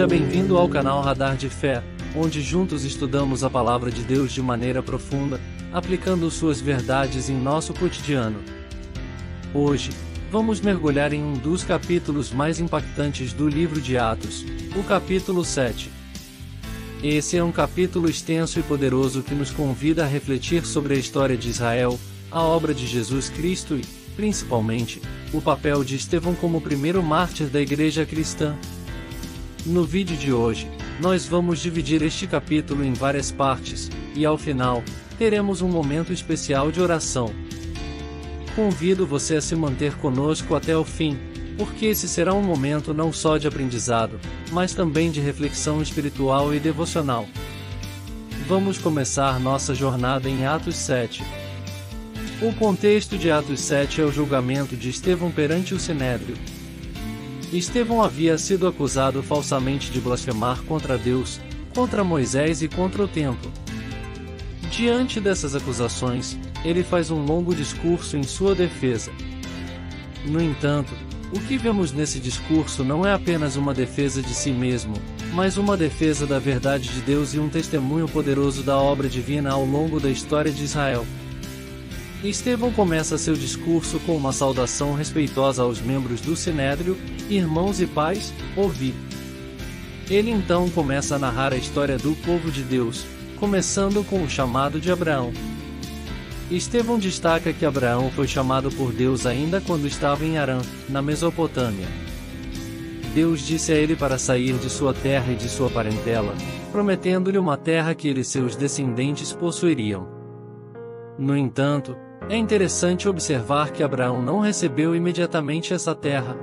Seja bem-vindo ao canal Radar de Fé, onde juntos estudamos a Palavra de Deus de maneira profunda, aplicando suas verdades em nosso cotidiano. Hoje, vamos mergulhar em um dos capítulos mais impactantes do livro de Atos, o capítulo 7. Esse é um capítulo extenso e poderoso que nos convida a refletir sobre a história de Israel, a obra de Jesus Cristo e, principalmente, o papel de Estevão como primeiro mártir da igreja cristã. No vídeo de hoje, nós vamos dividir este capítulo em várias partes, e ao final, teremos um momento especial de oração. Convido você a se manter conosco até o fim, porque esse será um momento não só de aprendizado, mas também de reflexão espiritual e devocional. Vamos começar nossa jornada em Atos 7. O contexto de Atos 7 é o julgamento de Estevão perante o Sinédrio. Estevão havia sido acusado falsamente de blasfemar contra Deus, contra Moisés e contra o templo. Diante dessas acusações, ele faz um longo discurso em sua defesa. No entanto, o que vemos nesse discurso não é apenas uma defesa de si mesmo, mas uma defesa da verdade de Deus e um testemunho poderoso da obra divina ao longo da história de Israel. Estevão começa seu discurso com uma saudação respeitosa aos membros do Sinédrio: irmãos e pais, ouvi. Ele então começa a narrar a história do povo de Deus, começando com o chamado de Abraão. Estevão destaca que Abraão foi chamado por Deus ainda quando estava em Harã, na Mesopotâmia. Deus disse a ele para sair de sua terra e de sua parentela, prometendo-lhe uma terra que ele e seus descendentes possuiriam. No entanto, é interessante observar que Abraão não recebeu imediatamente essa terra.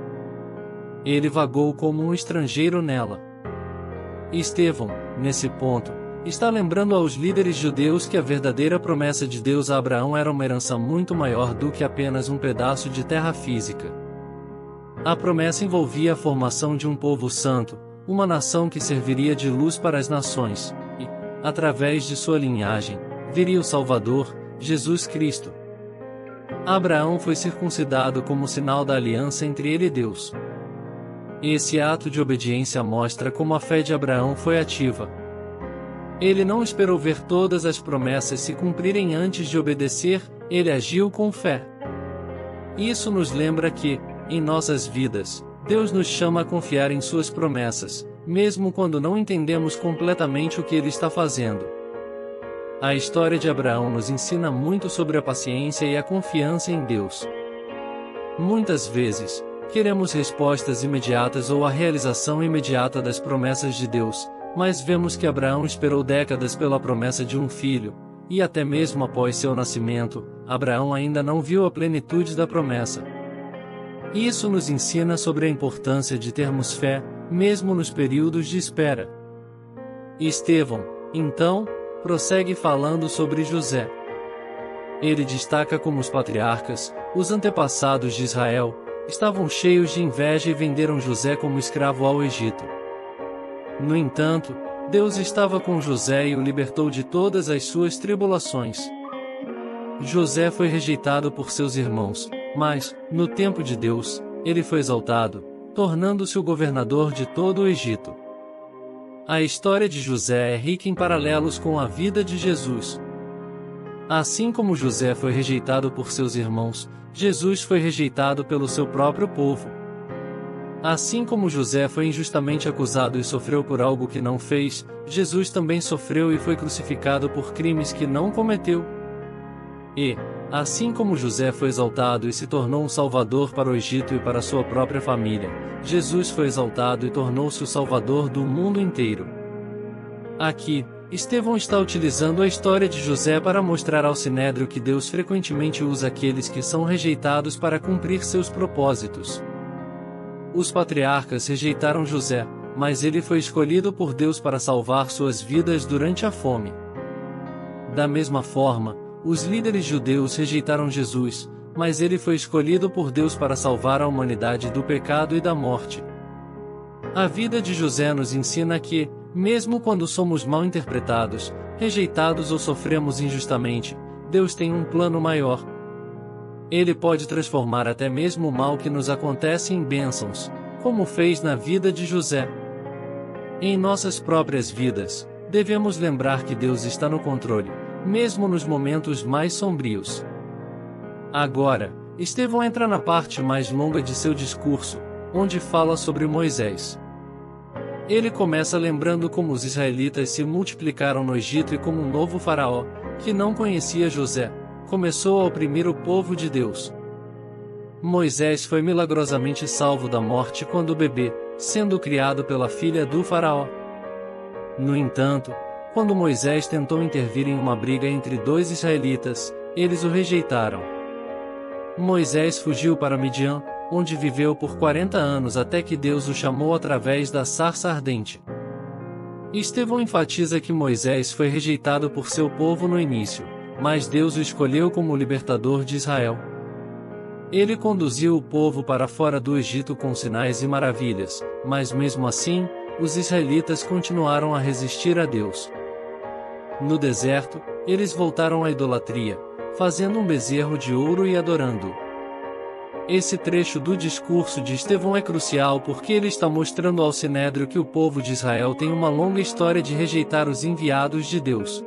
Ele vagou como um estrangeiro nela. Estevão, nesse ponto, está lembrando aos líderes judeus que a verdadeira promessa de Deus a Abraão era uma herança muito maior do que apenas um pedaço de terra física. A promessa envolvia a formação de um povo santo, uma nação que serviria de luz para as nações, e, através de sua linhagem, viria o Salvador, Jesus Cristo. Abraão foi circuncidado como sinal da aliança entre ele e Deus. Esse ato de obediência mostra como a fé de Abraão foi ativa. Ele não esperou ver todas as promessas se cumprirem antes de obedecer, ele agiu com fé. Isso nos lembra que, em nossas vidas, Deus nos chama a confiar em suas promessas, mesmo quando não entendemos completamente o que ele está fazendo. A história de Abraão nos ensina muito sobre a paciência e a confiança em Deus. Muitas vezes, queremos respostas imediatas ou a realização imediata das promessas de Deus, mas vemos que Abraão esperou décadas pela promessa de um filho, e até mesmo após seu nascimento, Abraão ainda não viu a plenitude da promessa. Isso nos ensina sobre a importância de termos fé, mesmo nos períodos de espera. Estevão, então, prossegue falando sobre José. Ele destaca como os patriarcas, os antepassados de Israel, estavam cheios de inveja e venderam José como escravo ao Egito. No entanto, Deus estava com José e o libertou de todas as suas tribulações. José foi rejeitado por seus irmãos, mas, no tempo de Deus, ele foi exaltado, tornando-se o governador de todo o Egito. A história de José é rica em paralelos com a vida de Jesus. Assim como José foi rejeitado por seus irmãos, Jesus foi rejeitado pelo seu próprio povo. Assim como José foi injustamente acusado e sofreu por algo que não fez, Jesus também sofreu e foi crucificado por crimes que não cometeu. E, assim como José foi exaltado e se tornou um salvador para o Egito e para sua própria família, Jesus foi exaltado e tornou-se o salvador do mundo inteiro. Aqui, Estevão está utilizando a história de José para mostrar ao Sinédrio que Deus frequentemente usa aqueles que são rejeitados para cumprir seus propósitos. Os patriarcas rejeitaram José, mas ele foi escolhido por Deus para salvar suas vidas durante a fome. Da mesma forma, os líderes judeus rejeitaram Jesus, mas ele foi escolhido por Deus para salvar a humanidade do pecado e da morte. A vida de José nos ensina que, mesmo quando somos mal interpretados, rejeitados ou sofremos injustamente, Deus tem um plano maior. Ele pode transformar até mesmo o mal que nos acontece em bênçãos, como fez na vida de José. Em nossas próprias vidas, devemos lembrar que Deus está no controle, mesmo nos momentos mais sombrios. Agora, Estevão entra na parte mais longa de seu discurso, onde fala sobre Moisés. Ele começa lembrando como os israelitas se multiplicaram no Egito e como um novo faraó, que não conhecia José, começou a oprimir o povo de Deus. Moisés foi milagrosamente salvo da morte quando bebê, sendo criado pela filha do faraó. No entanto, quando Moisés tentou intervir em uma briga entre dois israelitas, eles o rejeitaram. Moisés fugiu para Midian, onde viveu por 40 anos até que Deus o chamou através da sarça ardente. Estevão enfatiza que Moisés foi rejeitado por seu povo no início, mas Deus o escolheu como o libertador de Israel. Ele conduziu o povo para fora do Egito com sinais e maravilhas, mas mesmo assim, os israelitas continuaram a resistir a Deus. No deserto, eles voltaram à idolatria, fazendo um bezerro de ouro e adorando-o. Esse trecho do discurso de Estevão é crucial porque ele está mostrando ao Sinédrio que o povo de Israel tem uma longa história de rejeitar os enviados de Deus.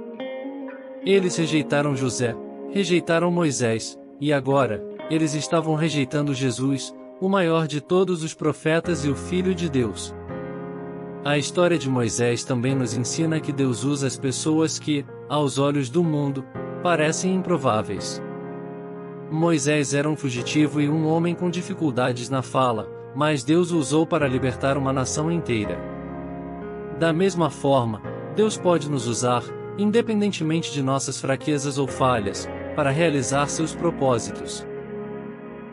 Eles rejeitaram José, rejeitaram Moisés, e agora, eles estavam rejeitando Jesus, o maior de todos os profetas e o Filho de Deus. A história de Moisés também nos ensina que Deus usa as pessoas que, aos olhos do mundo, parecem improváveis. Moisés era um fugitivo e um homem com dificuldades na fala, mas Deus o usou para libertar uma nação inteira. Da mesma forma, Deus pode nos usar, independentemente de nossas fraquezas ou falhas, para realizar seus propósitos.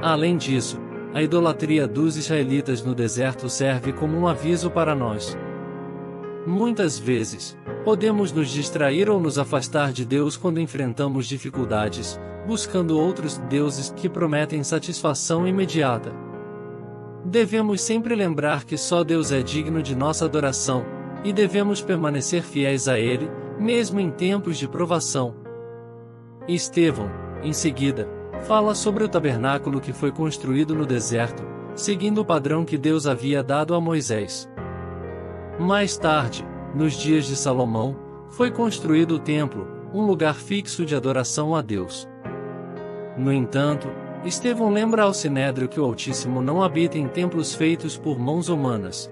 Além disso, a idolatria dos israelitas no deserto serve como um aviso para nós. Muitas vezes, podemos nos distrair ou nos afastar de Deus quando enfrentamos dificuldades, buscando outros deuses que prometem satisfação imediata. Devemos sempre lembrar que só Deus é digno de nossa adoração, e devemos permanecer fiéis a Ele, mesmo em tempos de provação. Estevão, em seguida, fala sobre o tabernáculo que foi construído no deserto, seguindo o padrão que Deus havia dado a Moisés. Mais tarde, nos dias de Salomão, foi construído o templo, um lugar fixo de adoração a Deus. No entanto, Estevão lembra ao Sinédrio que o Altíssimo não habita em templos feitos por mãos humanas.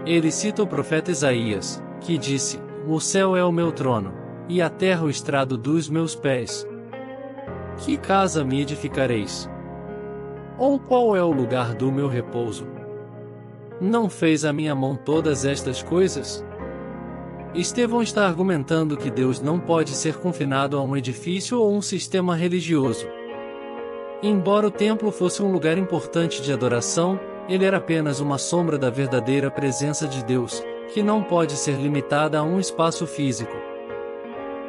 Ele cita o profeta Isaías, que disse: "O céu é o meu trono, e a terra o estrado dos meus pés. Que casa me edificareis? Ou qual é o lugar do meu repouso? Não fez a minha mão todas estas coisas?" Estevão está argumentando que Deus não pode ser confinado a um edifício ou um sistema religioso. Embora o templo fosse um lugar importante de adoração, ele era apenas uma sombra da verdadeira presença de Deus, que não pode ser limitada a um espaço físico.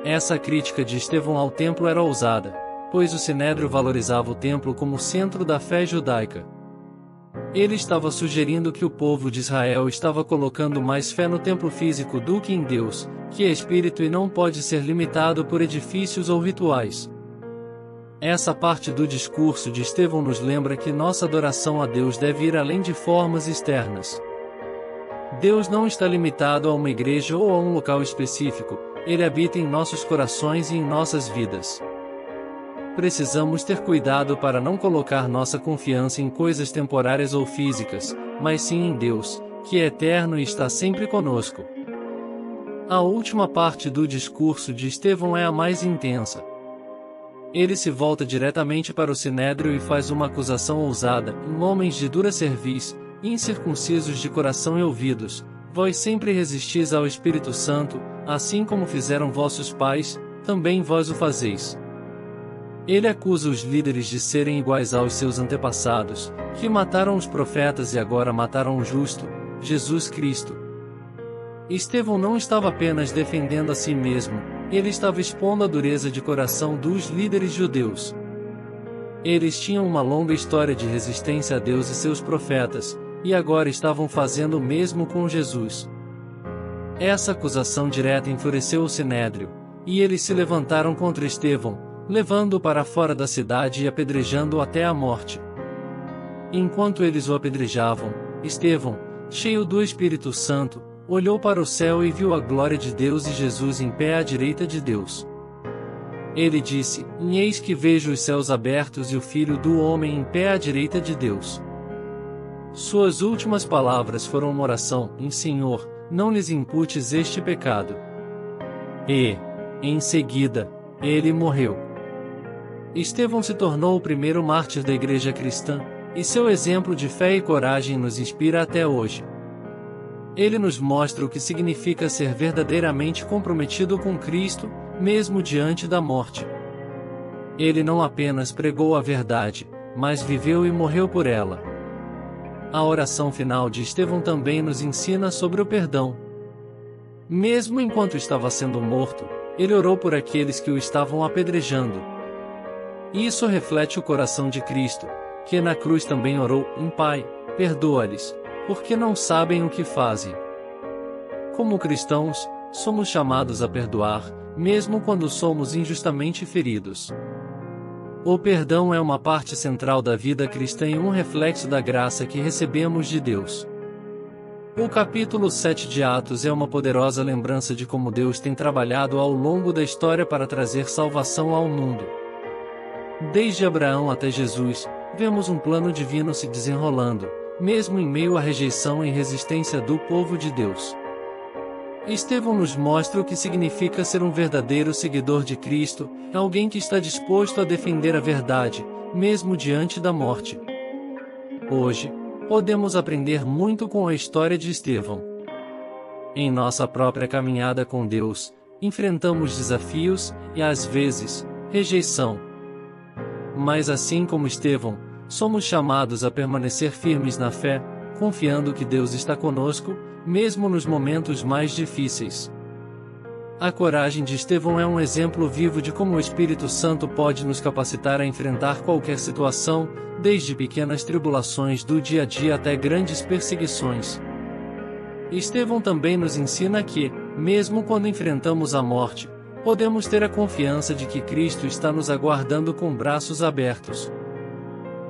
Essa crítica de Estevão ao templo era ousada, pois o Sinédrio valorizava o templo como centro da fé judaica. Ele estava sugerindo que o povo de Israel estava colocando mais fé no templo físico do que em Deus, que é espírito e não pode ser limitado por edifícios ou rituais. Essa parte do discurso de Estevão nos lembra que nossa adoração a Deus deve ir além de formas externas. Deus não está limitado a uma igreja ou a um local específico, Ele habita em nossos corações e em nossas vidas. Precisamos ter cuidado para não colocar nossa confiança em coisas temporárias ou físicas, mas sim em Deus, que é eterno e está sempre conosco. A última parte do discurso de Estevão é a mais intensa. Ele se volta diretamente para o Sinédrio e faz uma acusação ousada: "Homens de dura cerviz, incircuncisos de coração e ouvidos, vós sempre resistis ao Espírito Santo, assim como fizeram vossos pais, também vós o fazeis." Ele acusa os líderes de serem iguais aos seus antepassados, que mataram os profetas e agora mataram o justo, Jesus Cristo. Estevão não estava apenas defendendo a si mesmo, ele estava expondo a dureza de coração dos líderes judeus. Eles tinham uma longa história de resistência a Deus e seus profetas, e agora estavam fazendo o mesmo com Jesus. Essa acusação direta enfureceu o Sinédrio, e eles se levantaram contra Estevão, levando-o para fora da cidade e apedrejando-o até a morte. Enquanto eles o apedrejavam, Estevão, cheio do Espírito Santo, olhou para o céu e viu a glória de Deus e Jesus em pé à direita de Deus. Ele disse: Eis que vejo os céus abertos e o Filho do Homem em pé à direita de Deus. Suas últimas palavras foram uma oração: Senhor, não lhes imputes este pecado. E, em seguida, ele morreu. Estevão se tornou o primeiro mártir da Igreja cristã, e seu exemplo de fé e coragem nos inspira até hoje. Ele nos mostra o que significa ser verdadeiramente comprometido com Cristo, mesmo diante da morte. Ele não apenas pregou a verdade, mas viveu e morreu por ela. A oração final de Estevão também nos ensina sobre o perdão. Mesmo enquanto estava sendo morto, ele orou por aqueles que o estavam apedrejando. Isso reflete o coração de Cristo, que na cruz também orou: Pai, perdoa-lhes, porque não sabem o que fazem. Como cristãos, somos chamados a perdoar, mesmo quando somos injustamente feridos. O perdão é uma parte central da vida cristã e um reflexo da graça que recebemos de Deus. O capítulo 7 de Atos é uma poderosa lembrança de como Deus tem trabalhado ao longo da história para trazer salvação ao mundo. Desde Abraão até Jesus, vemos um plano divino se desenrolando, mesmo em meio à rejeição e resistência do povo de Deus. Estevão nos mostra o que significa ser um verdadeiro seguidor de Cristo, alguém que está disposto a defender a verdade, mesmo diante da morte. Hoje, podemos aprender muito com a história de Estevão. Em nossa própria caminhada com Deus, enfrentamos desafios e, às vezes, rejeição. Mas assim como Estevão, somos chamados a permanecer firmes na fé, confiando que Deus está conosco, mesmo nos momentos mais difíceis. A coragem de Estevão é um exemplo vivo de como o Espírito Santo pode nos capacitar a enfrentar qualquer situação, desde pequenas tribulações do dia a dia até grandes perseguições. Estevão também nos ensina que, mesmo quando enfrentamos a morte, podemos ter a confiança de que Cristo está nos aguardando com braços abertos.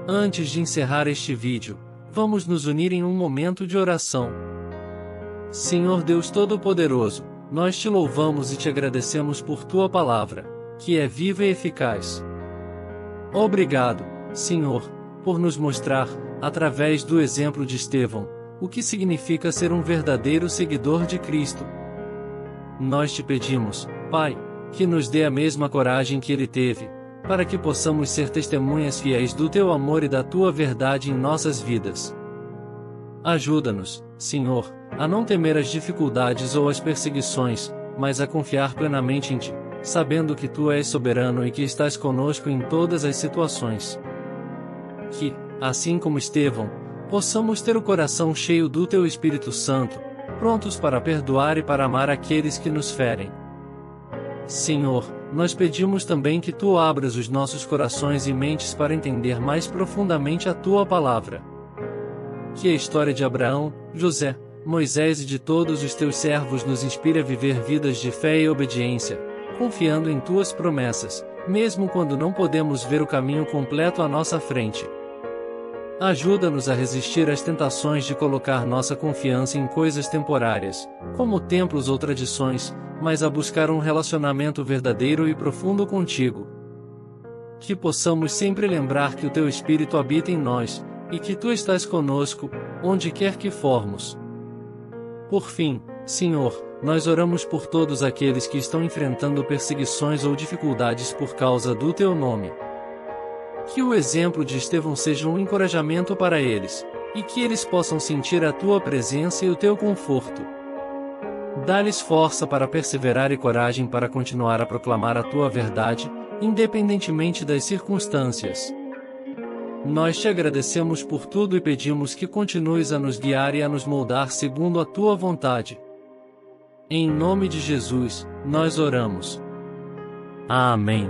Antes de encerrar este vídeo, vamos nos unir em um momento de oração. Senhor Deus Todo-Poderoso, nós te louvamos e te agradecemos por tua palavra, que é viva e eficaz. Obrigado, Senhor, por nos mostrar, através do exemplo de Estevão, o que significa ser um verdadeiro seguidor de Cristo. Nós te pedimos, Pai, que nos dê a mesma coragem que ele teve, para que possamos ser testemunhas fiéis do teu amor e da tua verdade em nossas vidas. Ajuda-nos, Senhor, a não temer as dificuldades ou as perseguições, mas a confiar plenamente em ti, sabendo que tu és soberano e que estás conosco em todas as situações. Que, assim como Estevão, possamos ter o coração cheio do teu Espírito Santo, prontos para perdoar e para amar aqueles que nos ferem. Senhor, nós pedimos também que tu abras os nossos corações e mentes para entender mais profundamente a tua palavra. Que a história de Abraão, José, Moisés e de todos os teus servos nos inspire a viver vidas de fé e obediência, confiando em tuas promessas, mesmo quando não podemos ver o caminho completo à nossa frente. Ajuda-nos a resistir às tentações de colocar nossa confiança em coisas temporárias, como templos ou tradições, mas a buscar um relacionamento verdadeiro e profundo contigo. Que possamos sempre lembrar que o teu Espírito habita em nós, e que tu estás conosco, onde quer que formos. Por fim, Senhor, nós oramos por todos aqueles que estão enfrentando perseguições ou dificuldades por causa do teu nome. Que o exemplo de Estevão seja um encorajamento para eles, e que eles possam sentir a tua presença e o teu conforto. Dá-lhes força para perseverar e coragem para continuar a proclamar a tua verdade, independentemente das circunstâncias. Nós te agradecemos por tudo e pedimos que continues a nos guiar e a nos moldar segundo a tua vontade. Em nome de Jesus, nós oramos. Amém.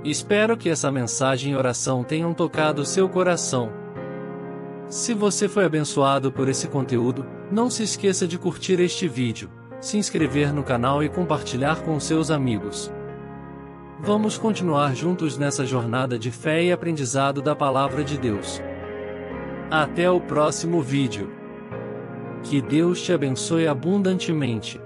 Espero que essa mensagem e oração tenham tocado seu coração. Se você foi abençoado por esse conteúdo, não se esqueça de curtir este vídeo, se inscrever no canal e compartilhar com seus amigos. Vamos continuar juntos nessa jornada de fé e aprendizado da Palavra de Deus. Até o próximo vídeo. Que Deus te abençoe abundantemente.